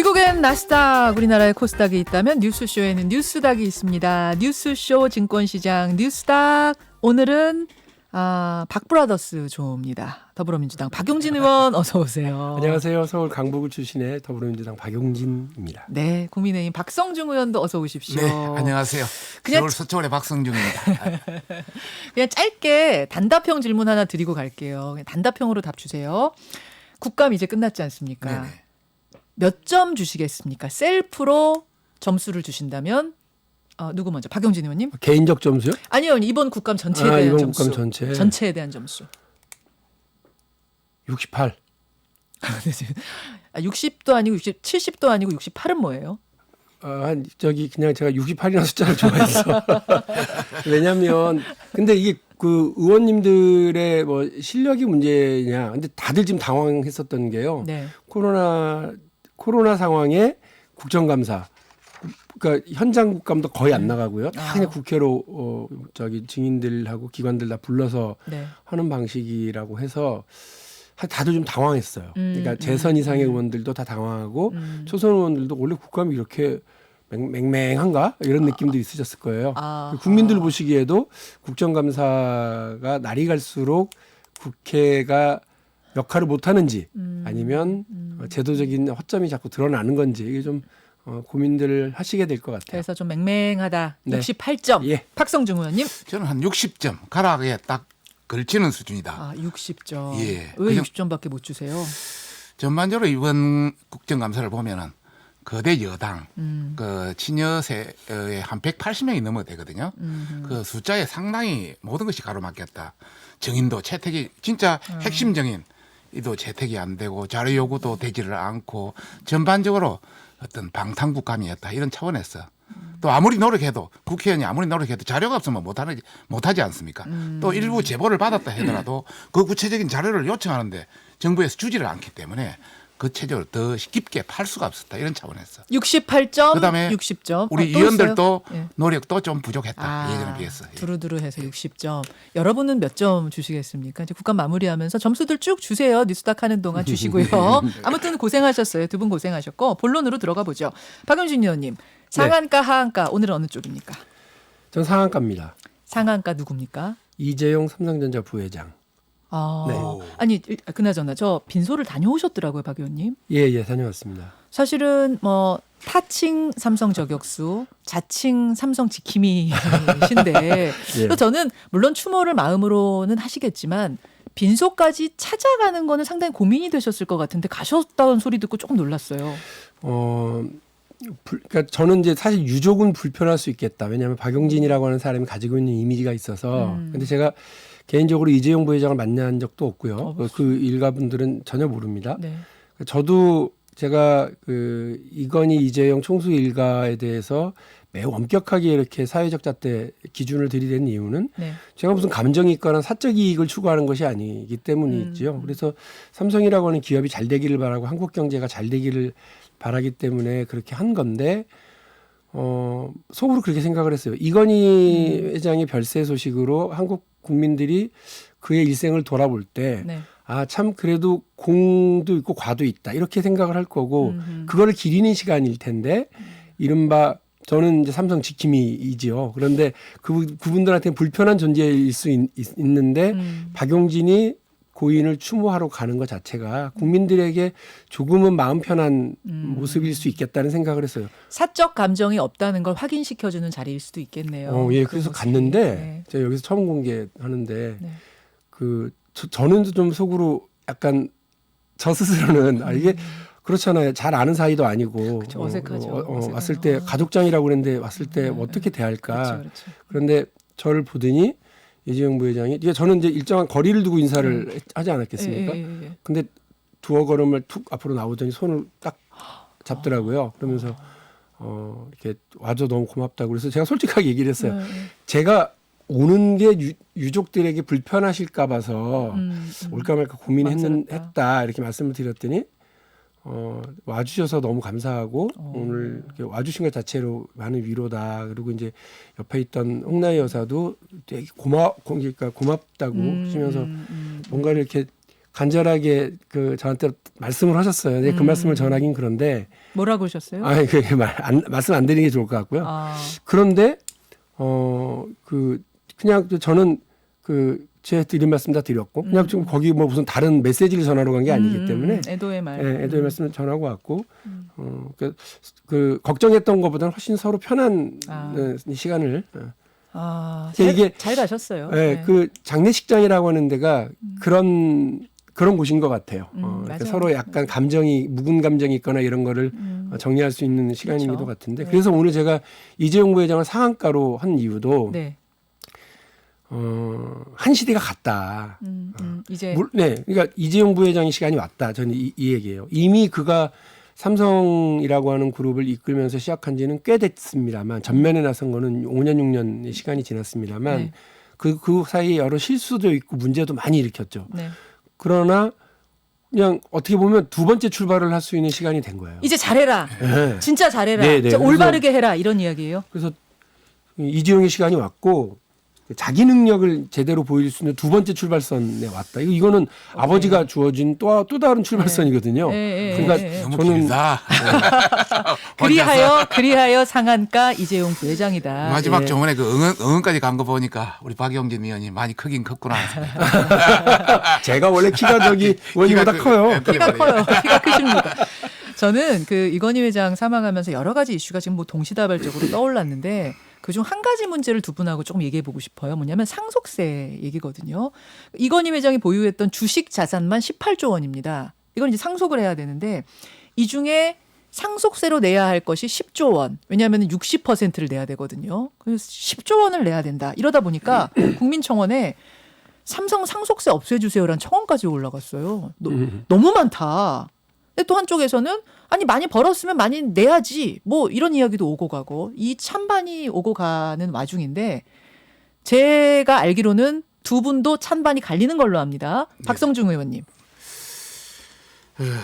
미국엔 나스닥, 우리나라에 코스닥이 있다면 뉴스쇼에는 뉴스닥이 있습니다. 뉴스쇼 증권시장 뉴스닥. 오늘은 박브라더스 조입니다. 더불어민주당 박용진 의원 어서 오세요. 안녕하세요. 서울 강북구 출신의 더불어민주당 박용진입니다. 네, 국민의힘 박성중 의원도 어서 오십시오. 네, 안녕하세요. 서울 서초의 박성중입니다. 그냥 짧게 단답형 질문 하나 드리고 갈게요. 그냥 단답형으로 답 주세요. 국감 이제 끝났지 않습니까? 네네. 몇 점 주시겠습니까? 셀프로 점수를 주신다면 누구 먼저? 박용진 의원님? 개인적 점수요? 아니요, 이번 국감 전체에 대한 이번 점수. 국감 전체. 전체에 대한 점수. 68. 60도 아니고 70도 아니고 68은 뭐예요? 그냥 제가 68이라는 숫자를 좋아해서. 왜냐면 근데 이게 그 의원님들의 뭐 실력이 문제냐. 근데 다들 지금 당황했었던 게요. 네. 코로나 상황에 국정감사. 그러니까 현장 국감도 거의 안 나가고요. 다 그냥 국회로 증인들하고 기관들 다 불러서 네. 하는 방식이라고 해서 다들 좀 당황했어요. 그러니까 재선 이상의 의원들도 다 당황하고 초선 의원들도 원래 국감이 이렇게 맹맹한가 이런 느낌도 있으셨을 거예요. 국민들 보시기에도 국정감사가 날이 갈수록 국회가 역할을 못하는지 아니면 제도적인 허점이 자꾸 드러나는 건지 이게 좀 고민들을 하시게 될 것 같아요. 그래서 좀 맹맹하다. 네. 68점. 예. 박성중 의원님? 저는 한 60점 가락에 딱 걸치는 수준이다. 60점. 예. 왜 60점밖에 못 주세요? 전반적으로 이번 국정감사를 보면은 거대 여당, 그 친여세의 한 180명이 넘어야 되거든요. 그 숫자에 상당히 모든 것이 가로막혔다. 정인도 채택이 진짜 핵심 정인이도 채택이 안 되고 자료 요구도 되지를 않고 전반적으로 어떤 방탄국감이었다 이런 차원에서 또 아무리 노력해도 국회의원이 아무리 노력해도 자료가 없으면 못하지 않습니까? 또 일부 제보를 받았다 하더라도 그 구체적인 자료를 요청하는데 정부에서 주지를 않기 때문에 그 체제를 더 깊게 팔 수가 없었다 이런 차원에서 68점, 그다음에 60점. 우리 또 의원들도 있어요? 예. 노력도 좀 부족했다 예전에 비해서. 예. 두루두루해서 60점. 여러분은 몇 점 주시겠습니까? 이제 국감 마무리하면서 점수들 쭉 주세요. 뉴스닥 하는 동안 주시고요. 아무튼 고생하셨어요. 두 분 고생하셨고 본론으로 들어가 보죠. 박용진 의원님, 상한가 하한가 오늘은 어느 쪽입니까? 전 상한가입니다. 상한가 누굽니까? 이재용 삼성전자 부회장. 네. 아니 그나저나 저 빈소를 다녀오셨더라고요, 박 의원님. 예, 다녀왔습니다. 사실은 뭐 타칭 삼성 저격수, 자칭 삼성 지킴이신데 또 저는 물론 추모를 마음으로는 하시겠지만 빈소까지 찾아가는 거는 상당히 고민이 되셨을 것 같은데 가셨다는 소리 듣고 조금 놀랐어요. 그러니까 저는 이제 사실 유족은 불편할 수 있겠다. 왜냐하면 박용진이라고 하는 사람이 가지고 있는 이미지가 있어서. 근데 제가 개인적으로 이재용 부회장을 만난 적도 없고요. 그 일가분들은 전혀 모릅니다. 네. 저도 제가 그 이건희 이재용 총수 일가에 대해서 매우 엄격하게 이렇게 사회적 잣대 기준을 들이댄 이유는 제가 무슨 감정이 있거나 사적 이익을 추구하는 것이 아니기 때문이지요. 그래서 삼성이라고 하는 기업이 잘 되기를 바라고 한국 경제가 잘 되기를 바라기 때문에 그렇게 한 건데 속으로 그렇게 생각을 했어요. 이건희 회장의 별세 소식으로 한국 국민들이 그의 일생을 돌아볼 때 참 그래도 공도 있고 과도 있다 이렇게 생각을 할 거고 그거를 기리는 시간일 텐데 이른바 저는 이제 삼성 지킴이이지요. 그런데 그분들한테는 불편한 존재일 수 있는데 박용진이 고인을 추모하러 가는 것 자체가 국민들에게 조금은 마음 편한 모습일 수 있겠다는 생각을 했어요. 사적 감정이 없다는 걸 확인시켜주는 자리일 수도 있겠네요. 예, 그래서 갔는데 제가 여기서 처음 공개하는데 저는 좀 속으로 약간 저 스스로는 이게 그렇잖아요. 잘 아는 사이도 아니고 그쵸, 어색하죠. 왔을 때 가족장이라고 그랬는데 왔을 때 어떻게 대할까. 그렇죠. 그런데 저를 보더니 이재용 부회장이 저는 이제 일정한 거리를 두고 인사를 하지 않았겠습니까? 근데 두어 걸음을 툭 앞으로 나오더니 손을 딱 잡더라고요. 그러면서 이렇게 와줘 너무 고맙다고 그래서 제가 솔직하게 얘기를 했어요. 제가 오는 게 유족들에게 불편하실까 봐서 올까 말까 고민했다 이렇게 말씀을 드렸더니 와주셔서 너무 감사하고 오늘 이렇게 와주신 것 자체로 많은 위로다. 그리고 이제 옆에 있던 홍나희 여사도 되게 그러니까 고맙다고 하시면서 뭔가를 이렇게 간절하게 그 저한테 말씀을 하셨어요. 근데 그 말씀을 전하긴 그런데 뭐라고 하셨어요? 말씀 안 드리는 게 좋을 것 같고요. 그런데 그냥 저는 제 드린 말씀 다 드렸고 그냥 좀 거기 뭐 무슨 다른 메시지를 전하러 간 게 아니기 때문에 애도의 말, 애도의 말씀을 전하고 왔고 걱정했던 것보다는 훨씬 서로 편한 시간을. 이게 잘 가셨어요. 네. 그 장례식장이라고 하는 데가 그런 곳인 것 같아요. 그러니까 서로 약간 묵은 감정이 있거나 이런 거를 정리할 수 있는 시간이기도 그렇죠. 같은데 그래서 오늘 제가 이재용 부회장을 상한가로 한 이유도 네. 한 시대가 갔다. 이제 그러니까 이재용 부회장의 시간이 왔다. 저는 이 얘기예요. 이미 그가 삼성이라고 하는 그룹을 이끌면서 시작한 지는 꽤 됐습니다만 전면에 나선 거는 5년 6년의 시간이 지났습니다만 네. 그 사이에 여러 실수도 있고 문제도 많이 일으켰죠. 네. 그러나 그냥 어떻게 보면 두 번째 출발을 할 수 있는 시간이 된 거예요. 이제 잘해라. 네. 진짜 잘해라. 네. 올바르게 해라. 이런 이야기예요. 그래서 이재용의 시간이 왔고 자기 능력을 제대로 보여줄 수 있는 두 번째 출발선에 왔다. 이거는 아버지가 주어진 또 다른 출발선이거든요. 그러니까 너무 저는 길다. 그리하여 상한가 이재용 부회장이다. 마지막 조문에 그 응원까지 간 거 보니까 우리 박영진 의원이 많이 크긴 컸구나. 제가 원래 키가 의원님보다 커요. 키가 커요. 키가 크십니다. 저는 이건희 회장 사망하면서 여러 가지 이슈가 지금 뭐 동시다발적으로 떠올랐는데 그중 한 가지 문제를 두 분하고 조금 얘기해 보고 싶어요. 뭐냐면 상속세 얘기거든요. 이건희 회장이 보유했던 주식 자산만 18조 원입니다. 이건 이제 상속을 해야 되는데 이 중에 상속세로 내야 할 것이 10조 원. 왜냐하면 60%를 내야 되거든요. 그래서 10조 원을 내야 된다. 이러다 보니까 국민청원에 삼성 상속세 없애주세요라는 청원까지 올라갔어요. 너무 많다. 근데 또 한쪽에서는 아니 많이 벌었으면 많이 내야지 뭐 이런 이야기도 오고 가고 이 찬반이 오고 가는 와중인데 제가 알기로는 두 분도 찬반이 갈리는 걸로 압니다. 박성중 의원님.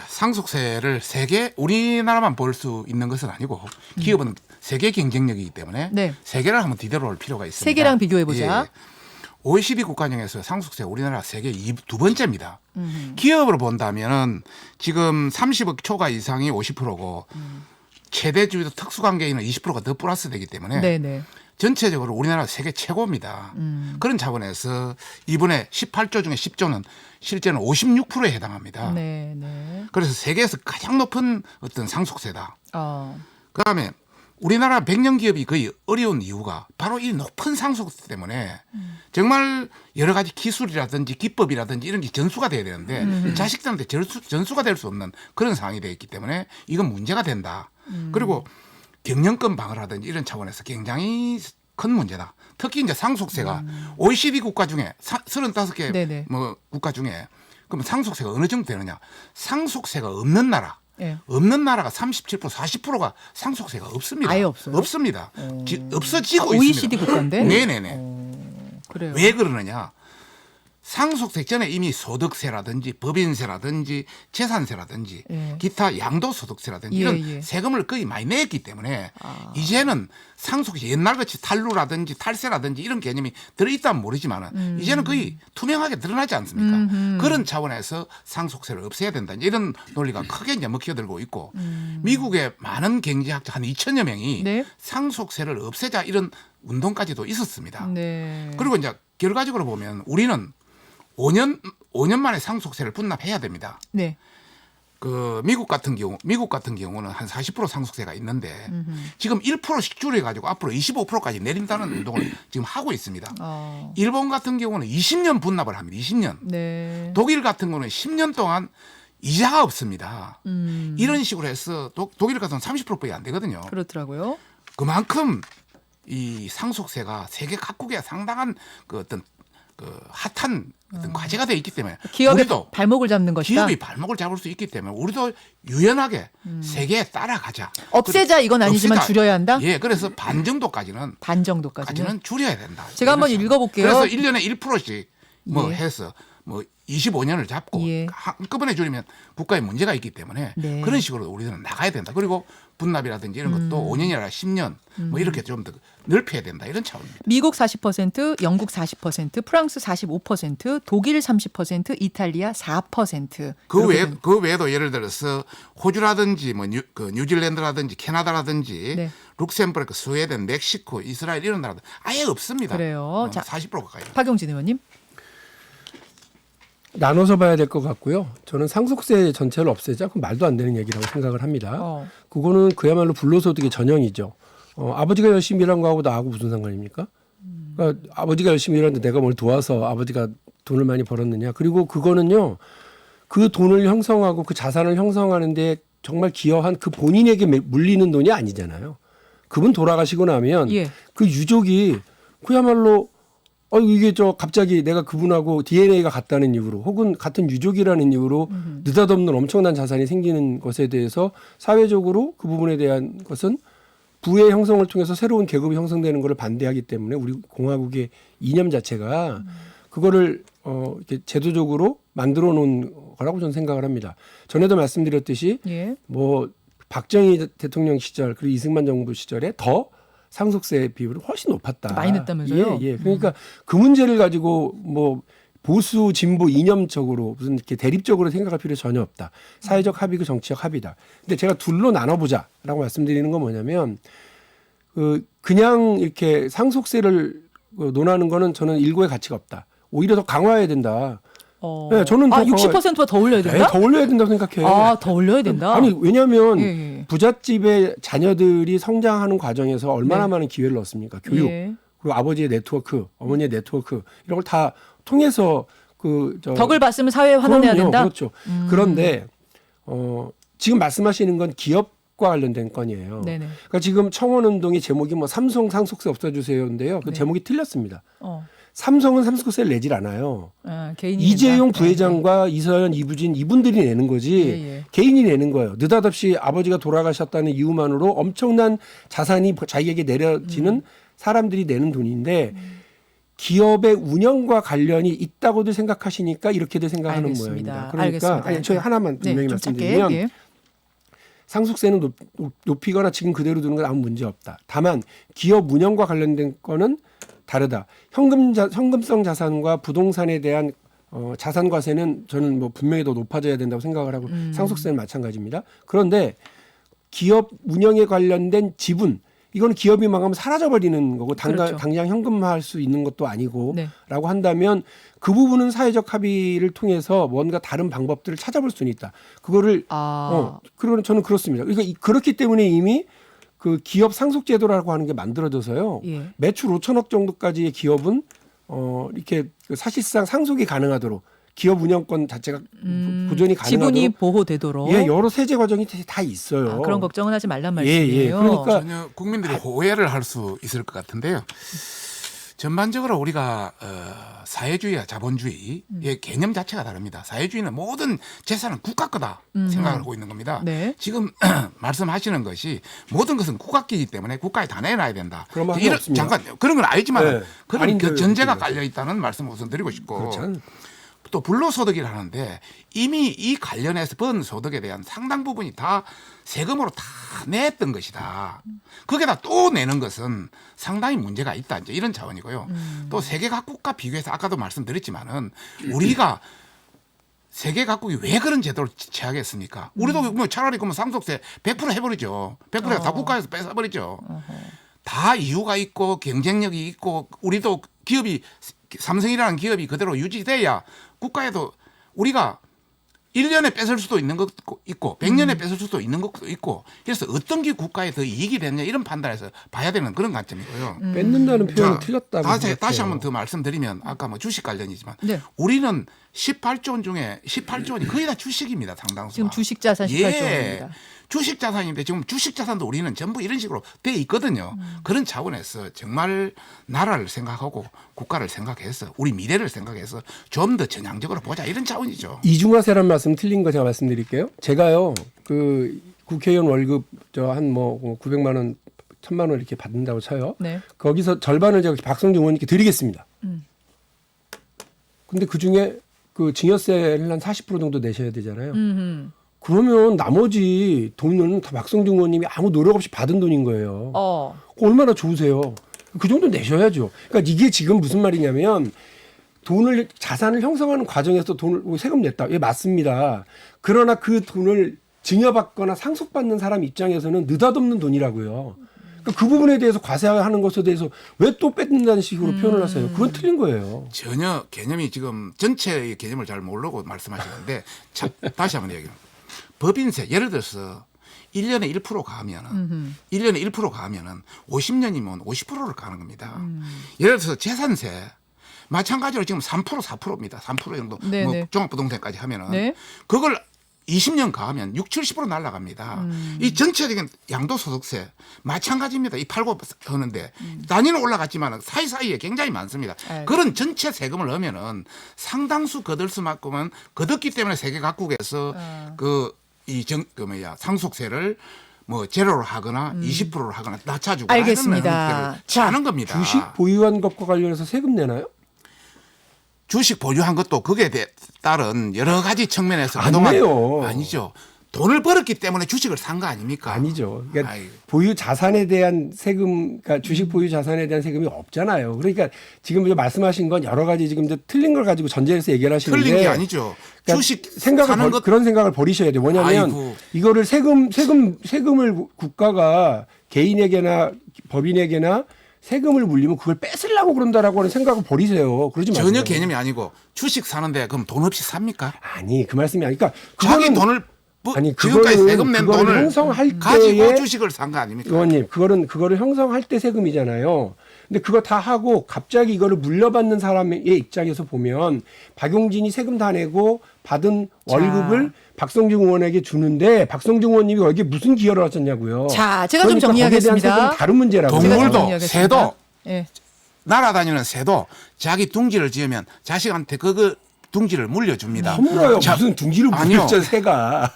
상속세를 우리나라만 볼 수 있는 것은 아니고 기업은 세계 경쟁력이기 때문에 세계를 한번 뒤돌아볼 필요가 있습니다. 세계랑 비교해보자. 예. OECD 국가 중에서 상속세 우리나라 세계 두 번째입니다. 기업으로 본다면 지금 30억 초과 이상이 50%고 최대 주주 특수관계인은 20%가 더 플러스 되기 때문에 전체적으로 우리나라 세계 최고입니다. 그런 차원에서 이번에 18조 중에 10조는 실제는 56%에 해당합니다. 그래서 세계에서 가장 높은 어떤 상속세다. 그다음에 우리나라 100년 기업이 거의 어려운 이유가 바로 이 높은 상속세 때문에 정말 여러 가지 기술이라든지 기법이라든지 이런 게 전수가 돼야 되는데 자식들한테 전수가 될 수 없는 그런 상황이 되어 있기 때문에 이건 문제가 된다. 그리고 경영권 방어라든지 이런 차원에서 굉장히 큰 문제다. 특히 이제 상속세가 OECD 국가 중에 35개 뭐 국가 중에 그럼 상속세가 어느 정도 되느냐? 상속세가 없는 나라. 없는 나라가 37%, 40%가 상속세가 없습니다. 아예 없어요? 없습니다. 없어지고 있습니다. OECD 국가인데? 네네네. 그래요. 왜 그러느냐? 상속세 전에 이미 소득세라든지 법인세라든지 재산세라든지 기타 양도소득세라든지 이런 세금을 거의 많이 냈기 때문에 이제는 상속세 옛날같이 탈루라든지 탈세라든지 이런 개념이 들어있다면 모르지만 이제는 거의 투명하게 드러나지 않습니까? 그런 차원에서 상속세를 없애야 된다. 이런 논리가 크게 이제 먹혀들고 있고 미국의 많은 경제학자 한 2천여 명이 상속세를 없애자 이런 운동까지도 있었습니다. 그리고 이제 결과적으로 보면 우리는 5년 만에 상속세를 분납해야 됩니다. 그 미국 같은 경우는 한 40% 상속세가 있는데 지금 1%씩 줄여가지고 앞으로 25%까지 내린다는 운동을 지금 하고 있습니다. 일본 같은 경우는 20년 분납을 합니다. 20년. 독일 같은 경우는 10년 동안 이자가 없습니다. 이런 식으로 해서 독일 같은 경우는 30%밖에 안 되거든요. 그렇더라고요. 그만큼 이 상속세가 세계 각국에 상당한 그 어떤 핫한 어떤 과제가 되어 있기 때문에 기업의 우리도 발목을 잡는 것이다. 기업이 발목을 잡을 수 있기 때문에 우리도 유연하게 세계에 따라가자. 없애자 이건 아니지만 줄여야 한다. 그래서 반 정도까지는 줄여야 된다. 제가 한번 읽어볼게요. 그래서 1년에 1%씩 뭐 해서 뭐 25년을 잡고 예. 한꺼번에 줄이면 국가에 문제가 있기 때문에 네. 그런 식으로 우리는 나가야 된다. 그리고 분납이라든지 이런 것도 5년이 아니라 10년 뭐 이렇게 좀 더 넓혀야 된다. 이런 차원입니다. 미국 40%, 영국 40%, 프랑스 45%, 독일 30%, 이탈리아 4%. 그 외에도 예를 들어서 호주라든지 뭐 뉴질랜드라든지 캐나다라든지 네. 룩셈부르크, 스웨덴, 멕시코, 이스라엘 이런 나라들 아예 없습니다. 그래요. 자, 40% 가까이. 박용진 의원님. 나눠서 봐야 될 것 같고요. 저는 상속세 전체를 없애자 그건 말도 안 되는 얘기라고 생각을 합니다. 그거는 그야말로 불로소득의 전형이죠. 아버지가 열심히 일한 거하고 나하고 무슨 상관입니까? 그러니까 아버지가 열심히 일하는데 내가 뭘 도와서 아버지가 돈을 많이 벌었느냐. 그리고 그거는요. 그 돈을 형성하고 그 자산을 형성하는데 정말 기여한 그 본인에게 물리는 돈이 아니잖아요. 그분 돌아가시고 나면 예. 그 유족이 그야말로 이게 갑자기 내가 그분하고 DNA가 같다는 이유로 혹은 같은 유족이라는 이유로 느닷없는 엄청난 자산이 생기는 것에 대해서 사회적으로 그 부분에 대한 것은 부의 형성을 통해서 새로운 계급이 형성되는 것을 반대하기 때문에 우리 공화국의 이념 자체가 그거를 이렇게 제도적으로 만들어 놓은 거라고 저는 생각을 합니다. 전에도 말씀드렸듯이 예. 뭐 박정희 대통령 시절 그리고 이승만 정부 시절에 더 상속세 비율이 훨씬 높았다. 많이 냈다면서요? 예. 그러니까 그 문제를 가지고 뭐 보수 진보 이념적으로 무슨 이렇게 대립적으로 생각할 필요 전혀 없다. 사회적 합의고 정치적 합의다. 근데 제가 둘로 나눠보자라고 말씀드리는 건 뭐냐면 그냥 이렇게 상속세를 논하는 거는 저는 일고의 가치가 없다. 오히려 더 강화해야 된다. 네, 저는 60%가 더 올려야 된다? 네, 더 올려야 된다고 생각해요. 더 올려야 된다? 아니 왜냐하면 예. 부잣집의 자녀들이 성장하는 과정에서 얼마나 많은 기회를 얻습니까? 교육, 그리고 아버지의 네트워크, 어머니의 네트워크 이런 걸 다 통해서 덕을 봤으면 사회에 환원해야 된다? 그렇죠. 그런데 지금 말씀하시는 건 기업과 관련된 건이에요. 네네. 그러니까 지금 청원운동의 제목이 뭐 삼성 상속세 없애주세요인데요. 그 제목이 틀렸습니다. 삼성은 상속세를 내질 않아요. 이재용 부회장과 이서연, 이부진 이분들이 내는 거지 개인이 내는 거예요. 느닷없이 아버지가 돌아가셨다는 이유만으로 엄청난 자산이 자기에게 내려지는 사람들이 내는 돈인데 기업의 운영과 관련이 있다고들 생각하시니까 이렇게들 생각하는 모양입니다. 그러니까 저 하나만 분명히 말씀드리면 상속세는 높이거나 지금 그대로 두는 건 아무 문제 없다. 다만 기업 운영과 관련된 거는 다르다. 현금성 자산과 부동산에 대한 자산 과세는 저는 뭐 분명히 더 높아져야 된다고 생각을 하고 상속세는 마찬가지입니다. 그런데 기업 운영에 관련된 지분 이거는 기업이 망하면 사라져버리는 거고 당장 현금화할 수 있는 것도 아니고 라고 한다면 그 부분은 사회적 합의를 통해서 뭔가 다른 방법들을 찾아볼 수는 있다. 그거를 그러면 저는 그렇습니다. 그러니까 그렇기 때문에 이미 그 기업 상속제도라고 하는 게 만들어져서요. 매출 5천억 정도까지의 기업은 이렇게 사실상 상속이 가능하도록 기업 운영권 자체가 보존이 가능하도록 지분이 보호되도록 여러 세제 과정이 다 있어요. 그런 걱정은 하지 말란 말씀이에요. 그러니까 전혀 국민들이 오해를 할 수 있을 것 같은데요. 전반적으로 우리가 사회주의와 자본주의의 개념 자체가 다릅니다. 사회주의는 모든 재산은 국가 거다 생각을 하고 있는 겁니다. 지금 말씀하시는 것이 모든 것은 국가기이기 때문에 국가에 다 내놔야 된다. 잠깐 그런 건 알지만 그런 그 전제가 깔려 있다는 말씀을 우선 드리고 싶고 또 불로소득이라는데 이미 이 관련해서 번 소득에 대한 상당 부분이 다 세금으로 다 냈던 것이다. 거기다 또 내는 것은 상당히 문제가 있다. 이제 이런 차원이고요. 또 세계 각국과 비교해서 아까도 말씀드렸지만은 우리가 세계 각국이 왜 그런 제도를 취하겠습니까? 우리도 뭐 차라리 그러면 상속세 100% 해버리죠. 100%가 다 국가에서 뺏어버리죠. 다 이유가 있고 경쟁력이 있고 우리도 기업이 삼성이라는 기업이 그대로 유지돼야 국가에도 우리가 1년에 뺏을 수도 있는 것도 있고 100년에 뺏을 수도 있는 것도 있고 그래서 어떤 게 국가에 더 이익이 되느냐 이런 판단에서 봐야 되는 그런 관점이고요. 뺏는다는 표현은 틀렸다고 다시 한번 더 말씀드리면 아까 뭐 주식 관련이지만 우리는 18조 원 중에 18조 원이 거의 다 주식입니다. 상당수가. 지금 주식 자산 18조입니다. 주식 자산인데 지금 주식 자산도 우리는 전부 이런 식으로 돼 있거든요. 그런 차원에서 정말 나라를 생각하고 국가를 생각해서 우리 미래를 생각해서 좀 더 전향적으로 보자 이런 차원이죠. 이중화세라는 말씀 틀린 거 제가 말씀드릴게요. 제가요 그 국회의원 월급 한 뭐 900만 원, 1000만 원 이렇게 받는다고 쳐요. 거기서 절반을 제가 박성중 의원님께 드리겠습니다. 근데 그 중에 그 증여세를 한 40% 정도 내셔야 되잖아요. 그러면 나머지 돈은 다 박성중 의원님이 아무 노력 없이 받은 돈인 거예요. 얼마나 좋으세요. 그 정도 내셔야죠. 그러니까 이게 지금 무슨 말이냐면 돈을 자산을 형성하는 과정에서 돈을 세금 냈다. 예, 맞습니다. 그러나 그 돈을 증여받거나 상속받는 사람 입장에서는 느닷없는 돈이라고요. 그러니까 그 부분에 대해서 과세하는 것에 대해서 왜 또 뺏는다는 식으로 표현을 하세요. 그건 틀린 거예요. 전혀 개념이 지금 전체의 개념을 잘 모르고 말씀하시는데 다시 한번 얘기해요. 법인세 예를 들어서 1년에 1% 가하면은 1년에 1% 가하면은 50년이면 50%를 가는 겁니다. 예를 들어서 재산세 마찬가지로 지금 3% 4%입니다. 3% 정도 뭐 종합부동산까지 하면은 네. 그걸 20년 가하면 70% 날아갑니다. 이 전체적인 양도소득세 마찬가지입니다. 이 팔고 하는데 단위는 올라갔지만 사이사이에 굉장히 많습니다. 그런 전체 세금을 넣으면은 상당수 거둘 수만큼은 거뒀기 때문에 세계 각국에서 상속세를 뭐 제로로 하거나 20%로 하거나 낮춰주고 알겠습니다. 하는 겁니다. 주식 보유한 것과 관련해서 세금 내나요? 주식 보유한 것도 거기에 따른 여러 가지 측면에서 안 내요. 아니죠. 돈을 벌었기 때문에 주식을 산 거 아닙니까? 아니죠. 그러니까 보유 자산에 대한 세금, 그러니까 주식 보유 자산에 대한 세금이 없잖아요. 그러니까 지금 말씀하신 건 여러 가지 지금 틀린 걸 가지고 전제해서 얘기를 하시는데 틀린 게 아니죠. 그러니까 주식 사는 것 그런 생각을 버리셔야 돼요. 뭐냐면 이거를 세금을 국가가 개인에게나 법인에게나 세금을 물리면 그걸 뺏으려고 그런다라고 하는 생각을 버리세요. 그러지 마세요. 전혀 개념이 아니고 주식 사는데 그럼 돈 없이 삽니까? 아니 그 말씀이 아니니까 자기 돈을 지금까지 세금 낸 돈을 형성할 가지고 때에 주식을 산 거 아닙니까? 의원님 그거를 형성할 때 세금이잖아요. 근데 그거 다 하고 갑자기 이거를 물려받는 사람의 입장에서 보면 박용진이 세금 다 내고 받은 월급을 박성중 의원에게 주는데 박성중 의원님이 거기에 무슨 기여를 하셨냐고요. 자, 제가 좀 그러니까 정리하겠습니다. 거기에 대한 세금은 다른 문제라고. 동물도 새도 네. 날아다니는 새도 자기 둥지를 지으면 자식한테 그거 둥지를 물려줍니다. 물어요. 무슨 둥지를 물렸죠 새가.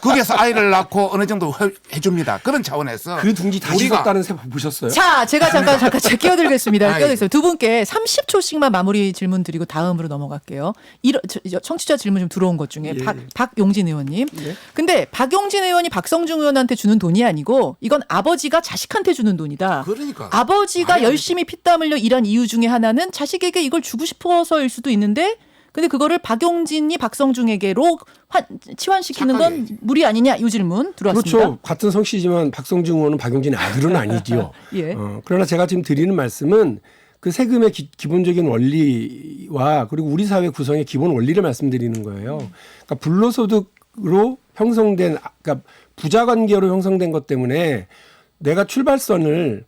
거기서 아이를 낳고 어느 정도 해줍니다. 그런 차원에서 그 둥지 다시 썼다는 새 보셨어요? 자, 제가 잠깐 끼어들겠습니다. 끼어들겠어요. 두 분께 30초씩만 마무리 질문 드리고 다음으로 넘어갈게요. 청취자 질문 좀 들어온 것 중에 박용진 의원님. 근데 박용진 의원이 박성중 의원한테 주는 돈이 아니고 이건 아버지가 자식한테 주는 돈이다. 그러니까 아버지가 열심히 피땀 흘려 일한 이유 중에 하나는 자식에게 이걸 주고 싶어서일 수도 있는데 근데 그거를 박용진이 박성중에게로 치환시키는 건 무리 아니냐 이 질문 들어왔습니다. 그렇죠. 같은 성씨지만 박성중 의원은 박용진의 아들은 아니지요. 예. 그러나 제가 지금 드리는 말씀은 그 세금의 기본적인 원리와 그리고 우리 사회 구성의 기본 원리를 말씀드리는 거예요. 그러니까 불로소득으로 형성된 그러니까 부자 관계로 형성된 것 때문에 내가 출발선을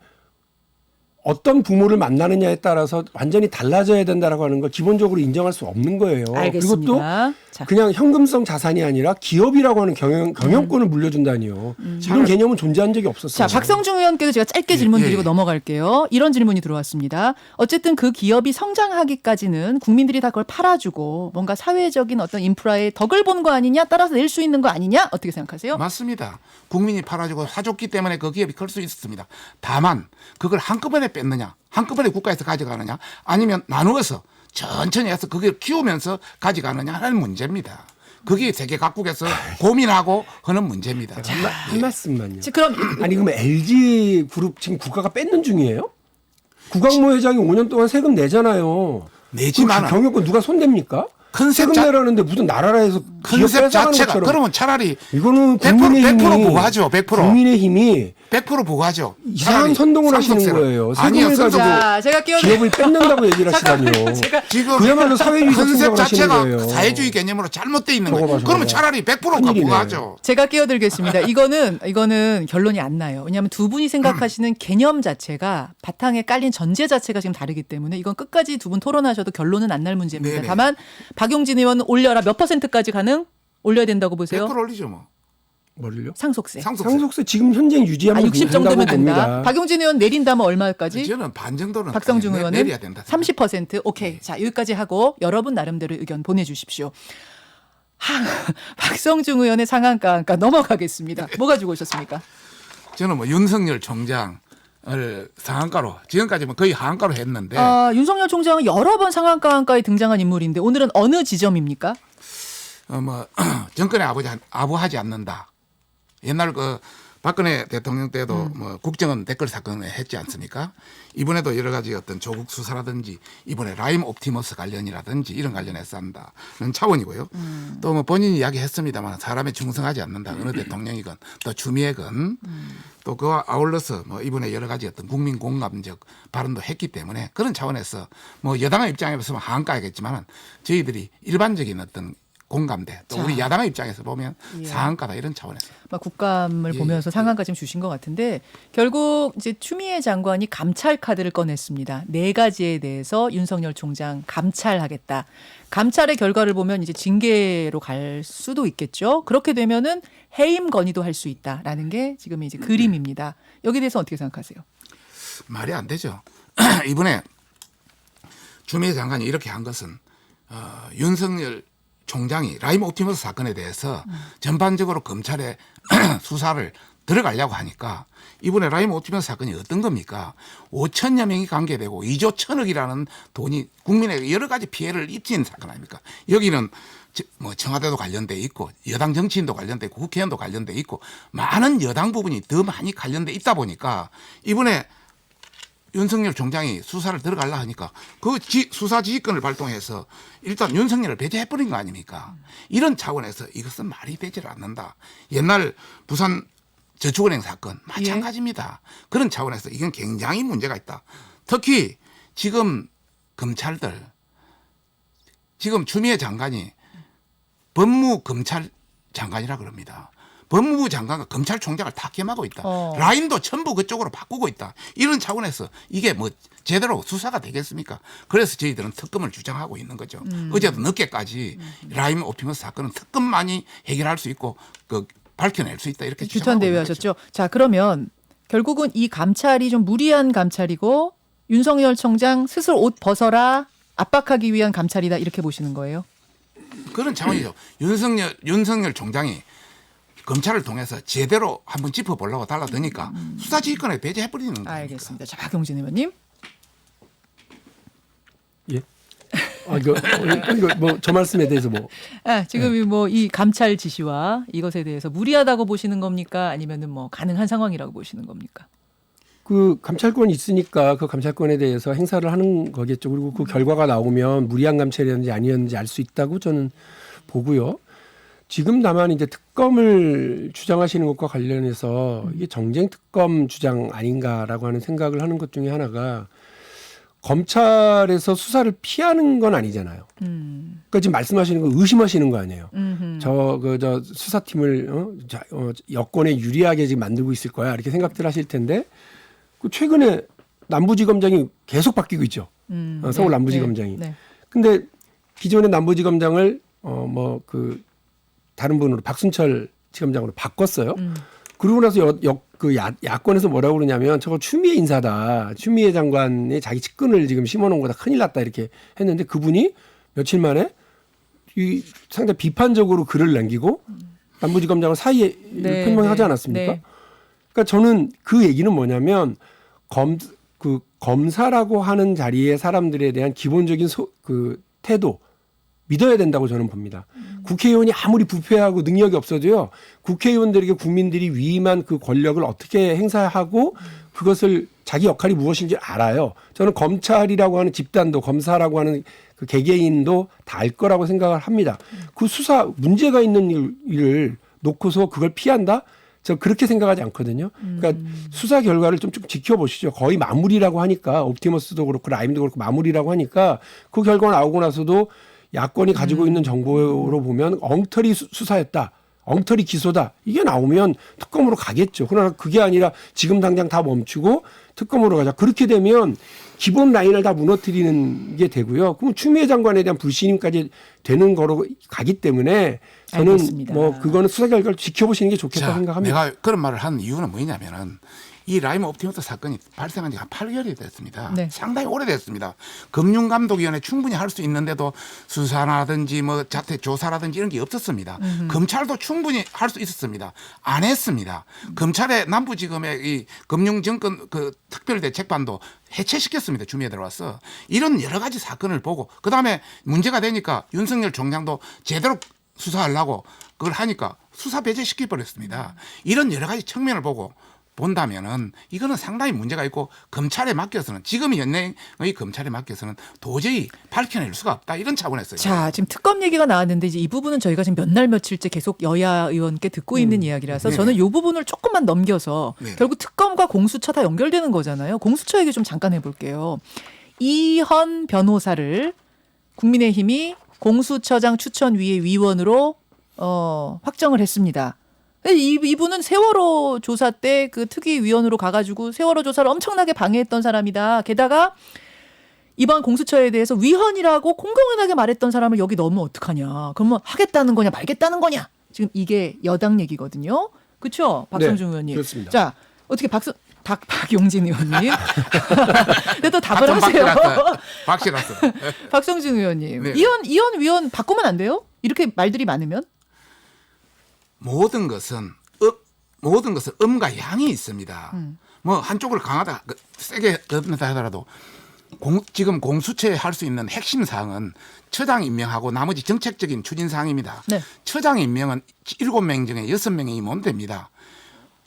어떤 부모를 만나느냐에 따라서 완전히 달라져야 된다라고 하는 걸 기본적으로 인정할 수 없는 거예요. 알겠습니다. 그리고 또 그냥 현금성 자산이 아니라 기업이라고 하는 경영권을 물려준다니요. 이런 개념은 존재한 적이 없었어요. 자, 박성중 의원께도 제가 짧게 질문 드리고 넘어갈게요. 이런 질문이 들어왔습니다. 어쨌든 그 기업이 성장하기까지는 국민들이 다 그걸 팔아주고 뭔가 사회적인 어떤 인프라에 덕을 본 거 아니냐 따라서 낼 수 있는 거 아니냐 어떻게 생각하세요? 맞습니다. 국민이 팔아주고 사줬기 때문에 그 기업이 클 수 있었습니다. 다만 그걸 한꺼번에 뺐느냐 한꺼번에 국가에서 가져가느냐 아니면 나누어서 천천히 해서 그걸 키우면서 가져가느냐 하는 문제입니다. 그게 세계 각국에서 고민하고 하는 문제입니다. 한 말씀만요. 그럼 아니 그럼 LG 그룹 지금 국가가 뺏는 중이에요? 구광모 회장이 5년 동안 세금 내잖아요. 내지만 경영권 누가 손댑니까? 컨셉 세금 내라는데 무슨 나라라 해서 컨셉 자체가 그러면 차라리 이거는 100% 부과하죠. 100% 국민의힘이 100% 부과하죠. 이상한 선동을 하시는 거예요. 아니요. 자, 제가 기업을 뺏는다고 얘기를 하시다니요. 지금 그야말로 사회주의 컨셉 자체가 거예요. 사회주의 개념으로 잘못돼 있는 거예요. 그러면 차라리 100%가 부과하죠. 제가 끼어들겠습니다. 이거는 결론이 안 나요. 왜냐하면 두 분이 생각하시는 개념 자체가 바탕에 깔린 전제 자체가 지금 다르기 때문에 이건 끝까지 두 분 토론하셔도 결론은 안 날 문제입니다. 네네. 다만 박용진 의원은 올려라 몇 %까지 가능? 올려야 된다고 보세요? 100% 올리죠 뭐. 뭐를요? 상속세. 상속세 지금 현재 유지하면 60 정도면 된다. 박용진 의원 내린다면 얼마까지? 저는 반 정도는 박성중 의원은 내려야 된다. 30%. 오케이. 자, 여기까지 하고 여러분 나름대로 의견 보내주십시오. 박성중 의원의 상한가 넘어가겠습니다. 뭐 가지고 오셨습니까? 저는 뭐 윤석열 총장 상한가로 지금까지는 거의 하한가로 했는데 윤석열 총장은 여러 번 상한가 한가에 등장한 인물인데 오늘은 어느 지점입니까? 뭐 정권에 아부하지 않는다. 옛날 그 박근혜 대통령 때도 뭐 국정원 댓글 사건을 했지 않습니까? 이번에도 여러 가지 어떤 조국 수사라든지 이번에 라임 옵티머스 관련이라든지 이런 관련해서 한다는 차원이고요. 또 뭐 본인이 이야기했습니다만 사람에 충성하지 않는다. 어느 대통령이건 또 추미애건 또 그와 아울러서 뭐 이번에 여러 가지 어떤 국민 공감적 발언도 했기 때문에 그런 차원에서 뭐 여당의 입장에서 하한가겠지만 저희들이 일반적인 어떤 공감대 또 우리 야당의 입장에서 보면 상한가다 이런 차원에서 국감을 보면서 상한가 좀 주신 것 같은데 결국 이제 추미애 장관이 감찰 카드를 꺼냈습니다. 4가지에 대해서 윤석열 총장 감찰하겠다. 감찰의 결과를 보면 이제 징계로 갈 수도 있겠죠. 그렇게 되면은 해임 건의도 할 수 있다라는 게 지금 이제 그림입니다. 여기에 대해서 어떻게 생각하세요? 말이 안 되죠. 이번에 추미애 장관이 이렇게 한 것은 윤석열 총장이 라임 옵티머스 사건에 대해서 전반적으로 검찰의 수사를 들어가려고 하니까 이번에 라임 옵티머스 사건이 어떤 겁니까? 5천여 명이 관계되고 2조 1천억이라는 돈이 국민에게 여러 가지 피해를 입힌 사건 아닙니까? 여기는 뭐 청와대도 관련돼 있고 여당 정치인도 관련돼 있고 국회의원도 관련돼 있고 많은 여당 부분이 더 많이 관련돼 있다 보니까 이번에 윤석열 총장이 수사를 들어가려 하니까 그 수사 지휘권을 발동해서 일단 윤석열을 배제해버린 거 아닙니까? 이런 차원에서 이것은 말이 되질 않는다. 옛날 부산 저축은행 사건 마찬가지입니다. 그런 차원에서 이건 굉장히 문제가 있다. 특히 지금 검찰들 지금 추미애 장관이 법무검찰장관이라 그럽니다. 법무부 장관과 검찰총장을 다 겸하고 있다. 라인도 전부 그쪽으로 바꾸고 있다. 이런 차원에서 이게 뭐 제대로 수사가 되겠습니까? 그래서 저희들은 특검을 주장하고 있는 거죠. 어제도 늦게까지 라임 옵티머스 사건은 특검만이 해결할 수 있고 그 밝혀낼 수 있다. 이렇게 규탄 대회하셨죠. 자, 그러면 결국은 이 감찰이 좀 무리한 감찰이고 윤석열 총장 스스로 옷 벗어라 압박하기 위한 감찰이다. 이렇게 보시는 거예요? 그런 차원이죠. 윤석열 총장이 검찰을 통해서 제대로 한번 짚어보려고 달라드니까 수사지휘권에 배제해버리는 거예요. 알겠습니다. 자, 박용진 의원님. 예. 이거 뭐 저 말씀에 대해서 뭐. 지금 뭐 이 감찰 지시와 이것에 대해서 무리하다고 보시는 겁니까? 아니면은 뭐 가능한 상황이라고 보시는 겁니까? 그 감찰권이 있으니까 그 감찰권에 대해서 행사를 하는 거겠죠. 그리고 그 결과가 나오면 무리한 감찰이었는지 아니었는지 알 수 있다고 저는 보고요. 지금 다만 이제 특검을 주장하시는 것과 관련해서 이게 정쟁 특검 주장 아닌가라고 하는 생각을 하는 것 중에 하나가 검찰에서 수사를 피하는 건 아니잖아요. 그러니까 지금 말씀하시는 거 의심하시는 거 아니에요. 저 수사팀을 여권에 유리하게 지금 만들고 있을 거야 이렇게 생각들 하실 텐데 최근에 남부지검장이 계속 바뀌고 있죠. 서울 남부지검장이. 근데 기존의 남부지검장을 다른 분으로 박순철 지검장으로 바꿨어요. 그러고 나서 야권에서 뭐라고 그러냐면 저거 추미애 인사다. 추미애 장관의 자기 측근을 지금 심어놓은 거다. 큰일 났다 이렇게 했는데 그분이 며칠 만에 이 상당히 비판적으로 글을 남기고 남부지검장을 사이에 표명하지 않았습니까? 그러니까 저는 그 얘기는 뭐냐면 검사라고 하는 자리에 사람들에 대한 기본적인 태도 믿어야 된다고 저는 봅니다. 국회의원이 아무리 부패하고 능력이 없어도요. 국회의원들에게 국민들이 위임한 그 권력을 어떻게 행사하고 그것을 자기 역할이 무엇인지 알아요. 저는 검찰이라고 하는 집단도 검사라고 하는 그 개개인도 다 알 거라고 생각을 합니다. 그 수사 문제가 있는 일을 놓고서 그걸 피한다? 저 그렇게 생각하지 않거든요. 그러니까 수사 결과를 좀 지켜보시죠. 거의 마무리라고 하니까 옵티머스도 그렇고 라임도 그렇고 마무리라고 하니까 그 결과 나오고 나서도 야권이 가지고 있는 정보로 보면 엉터리 수사였다. 엉터리 기소다. 이게 나오면 특검으로 가겠죠. 그러나 그게 아니라 지금 당장 다 멈추고 특검으로 가자. 그렇게 되면 기본 라인을 다 무너뜨리는 게 되고요. 그럼 추미애 장관에 대한 불신임까지 되는 거로 가기 때문에 저는 알겠습니다. 그거는 수사 결과를 지켜보시는 게 좋겠다 생각합니다. 내가 그런 말을 한 이유는 뭐냐면은 이 라임 옵티머스 사건이 발생한 지 한 8개월이 됐습니다. 네. 상당히 오래됐습니다. 금융감독위원회 충분히 할 수 있는데도 수사라든지 뭐 자태 조사라든지 이런 게 없었습니다. 검찰도 충분히 할 수 있었습니다. 안 했습니다. 검찰의 남부지검의 이 금융정권 그 특별대책반도 해체시켰습니다. 주미에 들어와서 이런 여러 가지 사건을 보고 그다음에 문제가 되니까 윤석열 총장도 제대로 수사하려고 그걸 하니까 수사 배제시켜 버렸습니다. 이런 여러 가지 측면을 보고 본다면은 이거는 상당히 문제가 있고 검찰에 맡겨서는 지금 현행의 검찰에 맡겨서는 도저히 밝혀낼 수가 없다 이런 차원에서요. 자, 지금 특검 얘기가 나왔는데 이제 이 부분은 저희가 지금 몇 날 며칠째 계속 여야 의원께 듣고 있는 이야기라서 네. 저는 이 부분을 조금만 넘겨서 네. 결국 특검과 공수처 다 연결되는 거잖아요. 공수처 얘기 좀 잠깐 해볼게요. 이현 변호사를 국민의힘이 공수처장 추천위의 위원으로 확정을 했습니다. 이분은 세월호 조사 때 그 특위위원으로 가가지고 세월호 조사를 엄청나게 방해했던 사람이다. 게다가 이번 공수처에 대해서 위헌이라고 공공연하게 말했던 사람을 여기 넣으면 어떡하냐. 그러면 하겠다는 거냐 말겠다는 거냐. 지금 이게 여당 얘기거든요. 그렇죠? 박성중 네, 의원님. 그렇습니다. 자, 어떻게 박용진 의원님. 근데 또 답을 하세요. 박실았어. 박성중 의원님. 네. 이현 위원 바꾸면 안 돼요? 이렇게 말들이 많으면? 모든 것은 음과 양이 있습니다. 뭐 한쪽을 강하다 세게 넣는다 하더라도 지금 공수처에 할 수 있는 핵심 사항은 처장 임명하고 나머지 정책적인 추진 사항입니다. 네. 처장 임명은 7명 중에 6명이면 됩니다.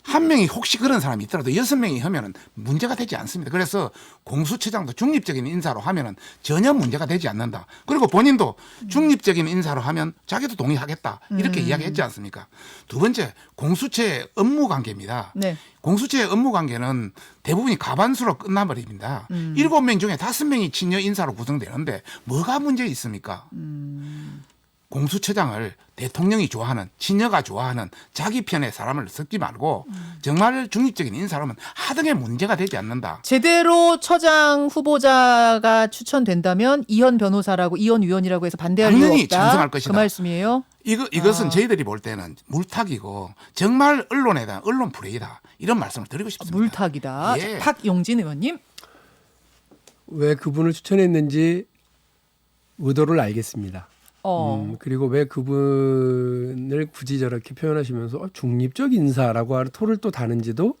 한 명이 혹시 그런 사람이 있더라도 6명이 하면은 문제가 되지 않습니다. 그래서 공수처장도 중립적인 인사로 하면은 전혀 문제가 되지 않는다. 그리고 본인도 중립적인 인사로 하면 자기도 동의하겠다. 이렇게 이야기했지 않습니까? 두 번째, 공수처의 업무 관계입니다. 네. 공수처의 업무 관계는 대부분이 가반수로 끝나버립니다. 7명 중에 5명이 친여 인사로 구성되는데 뭐가 문제 있습니까? 공수처장을 대통령이 좋아하는 친여가 좋아하는 자기 편의 사람을 섞지 말고 정말 중립적인 인사라면 하등의 문제가 되지 않는다. 제대로 처장 후보자가 추천된다면 이현 변호사라고 이현 위원이라고 해서 반대할 이유 당연히 없다. 찬성할 것이다. 그 말씀이에요? 이것은 저희들이 볼 때는 물타기고 정말 언론에 대한 언론 불이다. 이런 말씀을 드리고 싶습니다. 물타기다. 예. 박용진 의원님. 왜 그분을 추천했는지 의도를 알겠습니다. 그리고 왜 그분을 굳이 저렇게 표현하시면서 중립적 인사라고 하는 토를 또 다는지도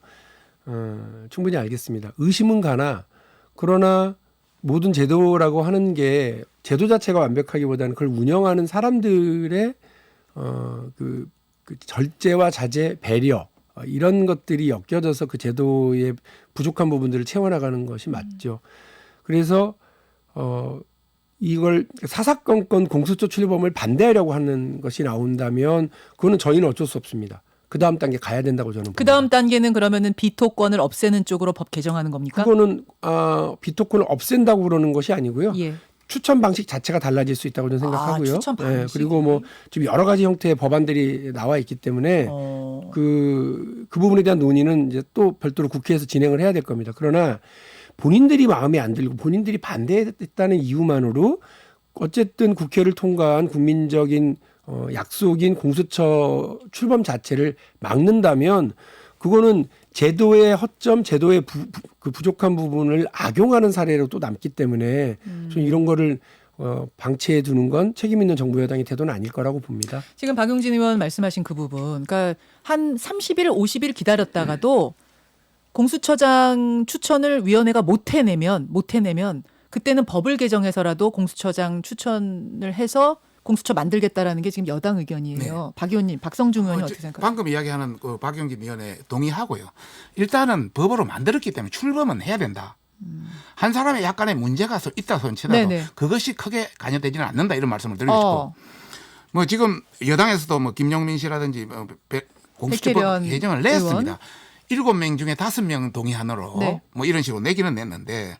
충분히 알겠습니다. 의심은 가나 그러나 모든 제도라고 하는 게 제도 자체가 완벽하기보다는 그걸 운영하는 사람들의 그 절제와 자제, 배려 이런 것들이 엮여져서 그 제도의 부족한 부분들을 채워나가는 것이 맞죠. 그래서 이걸 사사건건 공수처 출범을 반대하려고 하는 것이 나온다면 그거는 저희는 어쩔 수 없습니다. 그 다음 단계 가야 된다고 저는 봅니다. 그 다음 단계는 그러면은 비토권을 없애는 쪽으로 법 개정하는 겁니까? 그거는 비토권을 없앤다고 그러는 것이 아니고요. 예. 추천 방식 자체가 달라질 수 있다고 저는 생각하고요. 추천 방식. 그리고 뭐 지금 여러 가지 형태의 법안들이 나와 있기 때문에 그 부분에 대한 논의는 이제 또 별도로 국회에서 진행을 해야 될 겁니다. 그러나 본인들이 마음에 안 들고 본인들이 반대했다는 이유만으로 어쨌든 국회를 통과한 국민적인 약속인 공수처 출범 자체를 막는다면 그거는 제도의 허점, 제도의 그 부족한 부분을 악용하는 사례로 또 남기 때문에 좀 이런 거를 방치해 두는 건 책임 있는 정부 여당의 태도는 아닐 거라고 봅니다. 지금 박용진 의원 말씀하신 그 부분, 그러니까 한 30일, 50일 기다렸다가도 공수처장 추천을 위원회가 못 해내면 그때는 법을 개정해서라도 공수처장 추천을 해서 공수처 만들겠다라는 게 지금 여당 의견이에요. 네. 박 의원님, 박성중 의원이 어떻게 생각하세요? 방금 이야기하는 그 박용진 의원에 동의하고요. 일단은 법으로 만들었기 때문에 출범은 해야 된다. 한 사람의 약간의 문제가 있다 손치더라도 네네. 그것이 크게 관여되지는 않는다 이런 말씀을 드리고 싶고 뭐 지금 여당에서도 뭐 김용민 씨라든지 공수처법 개정을 냈습니다. 7명 중에 5명 동의하느로 네. 뭐 이런 식으로 내기는 냈는데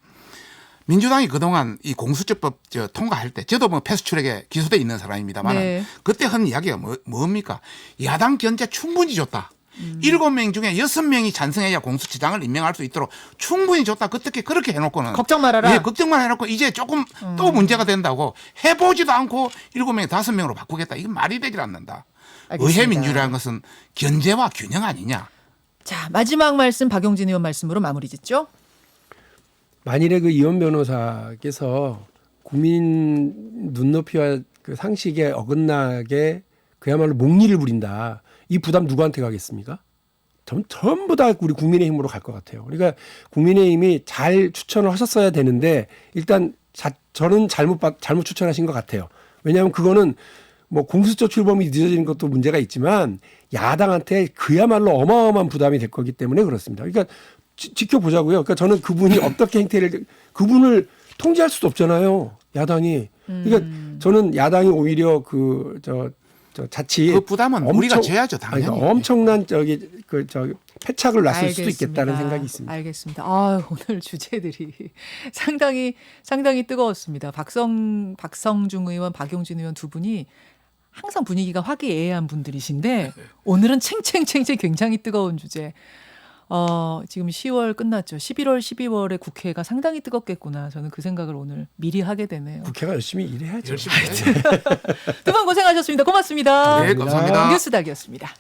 민주당이 그동안 이 공수처법 통과할 때 저도 뭐 패스트트랙에 기소돼 있는 사람입니다만 네. 그때 한 이야기가 뭡니까? 야당 견제 충분히 줬다. 7명 중에 6명이 찬성해야 공수처장을 임명할 수 있도록 충분히 줬다. 그렇게 해놓고는 걱정 말아라. 예, 걱정만 해놓고 이제 조금 또 문제가 된다고 해보지도 않고 7명 5명으로 바꾸겠다. 이건 말이 되질 않는다. 알겠습니다. 의회 민주라는 것은 견제와 균형 아니냐. 자, 마지막 말씀 박용진 의원 말씀으로 마무리 짓죠. 만일에 그 이원 변호사께서 국민 눈높이와 그 상식에 어긋나게 그야말로 목리를 부린다. 이 부담 누구한테 가겠습니까? 전부 다 우리 국민의힘으로 갈 것 같아요. 그러니까 국민의힘이 잘 추천을 하셨어야 되는데 일단 저는 잘못 추천하신 것 같아요. 왜냐하면 그거는 뭐 공수처 출범이 늦어지는 것도 문제가 있지만 야당한테 그야말로 어마어마한 부담이 될 거기 때문에 그렇습니다. 그러니까 지켜보자고요. 그러니까 저는 그분이 어떻게 그분을 통제할 수도 없잖아요. 야당이. 그러니까 저는 야당이 오히려 자칫 그 부담은 우리가 져야죠, 당연히. 그러니까 엄청난 패착을 놨을 수도 있겠다는 생각이 있습니다. 알겠습니다. 오늘 주제들이 상당히 뜨거웠습니다. 박성중 의원, 박용진 의원 두 분이 항상 분위기가 화기애애한 분들이신데 오늘은 챙챙챙챙 굉장히 뜨거운 주제. 지금 10월 끝났죠. 11월, 12월에 국회가 상당히 뜨겁겠구나. 저는 그 생각을 오늘 미리 하게 되네요. 국회가 열심히 일해야죠. 열심히 해야죠. 두 분 고생하셨습니다. 고맙습니다. 네, 감사합니다. 뉴스닥이었습니다.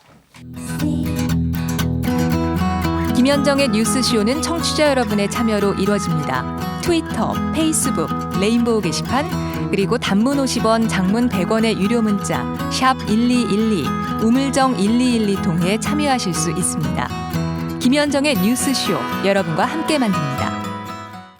김현정의 뉴스쇼는 청취자 여러분의 참여로 이루어집니다. 트위터, 페이스북, 레인보우 게시판, 그리고 단문 50원, 장문 100원의 유료 문자 샵 1212, 우물정 1212 통해 참여하실 수 있습니다. 김현정의 뉴스쇼, 여러분과 함께 만듭니다.